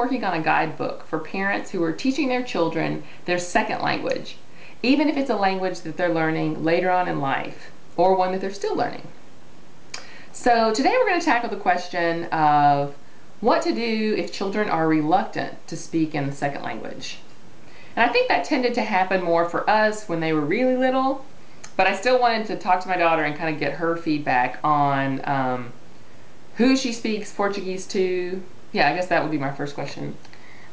working on a guidebook for parents who are teaching their children their second language, even if it's a language that they're learning later on in life or one that they're still learning. So today we're going to tackle the question of what to do if children are reluctant to speak in the second language. And I think that tended to happen more for us when they were really little, but I still wanted to talk to my daughter and kind of get her feedback on who she speaks Portuguese to. Yeah, I guess that would be my first question.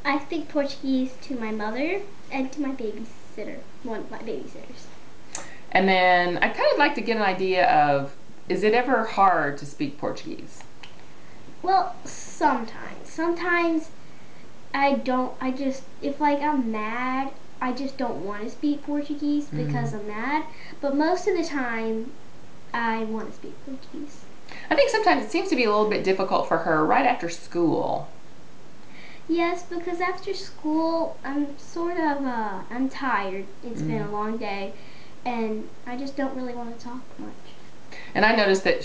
I speak Portuguese to my mother and to my babysitter, one of my babysitters. And then I'd kind of like to get an idea of, is it ever hard to speak Portuguese? Well, sometimes. Sometimes if like I'm mad, I just don't want to speak Portuguese because I'm mad. But most of the time, I want to speak Portuguese. I think sometimes it seems to be a little bit difficult for her right after school. Yes, because after school, I'm I'm tired. It's been a long day, and I just don't really want to talk much. And I noticed that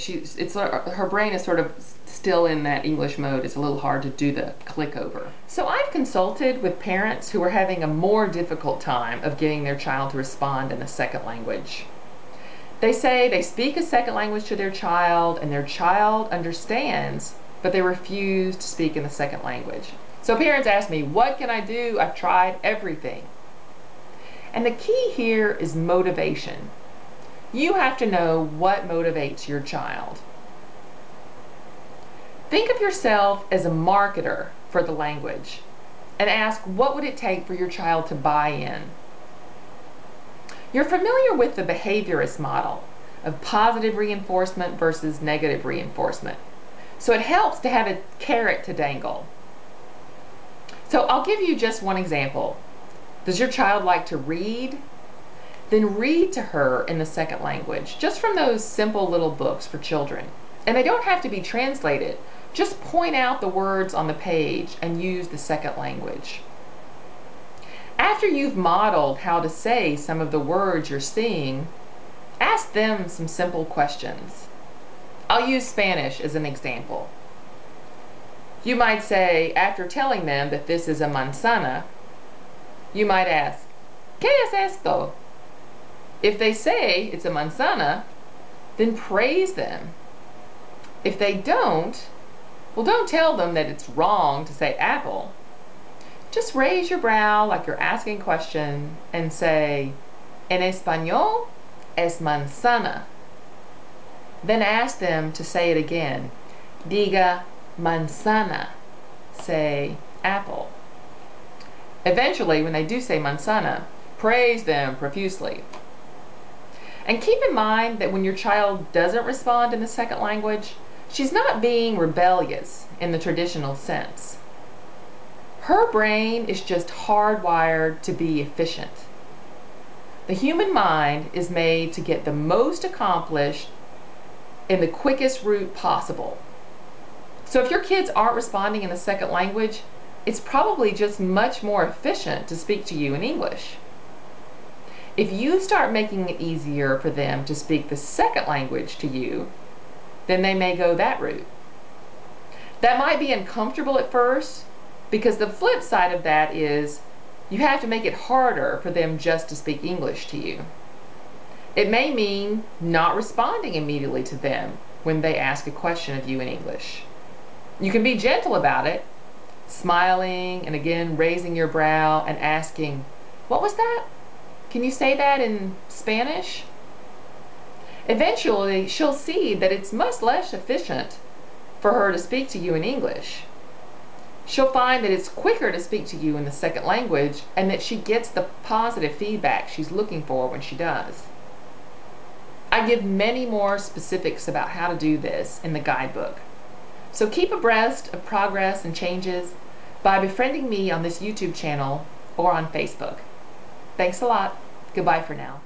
her brain is sort of still in that English mode. It's a little hard to do the click over. So I've consulted with parents who are having a more difficult time of getting their child to respond in the second language. They say they speak a second language to their child and their child understands, but they refuse to speak in the second language. So parents ask me, what can I do? I've tried everything. And the key here is motivation. You have to know what motivates your child. Think of yourself as a marketer for the language and ask, what would it take for your child to buy in? You're familiar with the behaviorist model of positive reinforcement versus negative reinforcement. So it helps to have a carrot to dangle. So I'll give you just one example. Does your child like to read? Then read to her in the second language, just from those simple little books for children. And they don't have to be translated. Just point out the words on the page and use the second language. After you've modeled how to say some of the words you're seeing, ask them some simple questions. I'll use Spanish as an example. You might say, after telling them that this is a manzana, you might ask, ¿Qué es esto? If they say it's a manzana, then praise them. If they don't, well, don't tell them that it's wrong to say apple. Just raise your brow like you're asking a question and say, en español es manzana. Then ask them to say it again. Diga manzana. Say apple. Eventually, when they do say manzana, praise them profusely. And keep in mind that when your child doesn't respond in the second language, she's not being rebellious in the traditional sense. Her brain is just hardwired to be efficient. The human mind is made to get the most accomplished in the quickest route possible. So if your kids aren't responding in the second language, it's probably just much more efficient to speak to you in English. If you start making it easier for them to speak the second language to you, then they may go that route. That might be uncomfortable at first, because the flip side of that is you have to make it harder for them just to speak English to you. It may mean not responding immediately to them when they ask a question of you in English. You can be gentle about it, smiling and again raising your brow and asking, what was that? Can you say that in Spanish? Eventually, she'll see that it's much less efficient for her to speak to you in English. She'll find that it's quicker to speak to you in the second language and that she gets the positive feedback she's looking for when she does. I give many more specifics about how to do this in the guidebook. So keep abreast of progress and changes by befriending me on this YouTube channel or on Facebook. Thanks a lot. Goodbye for now.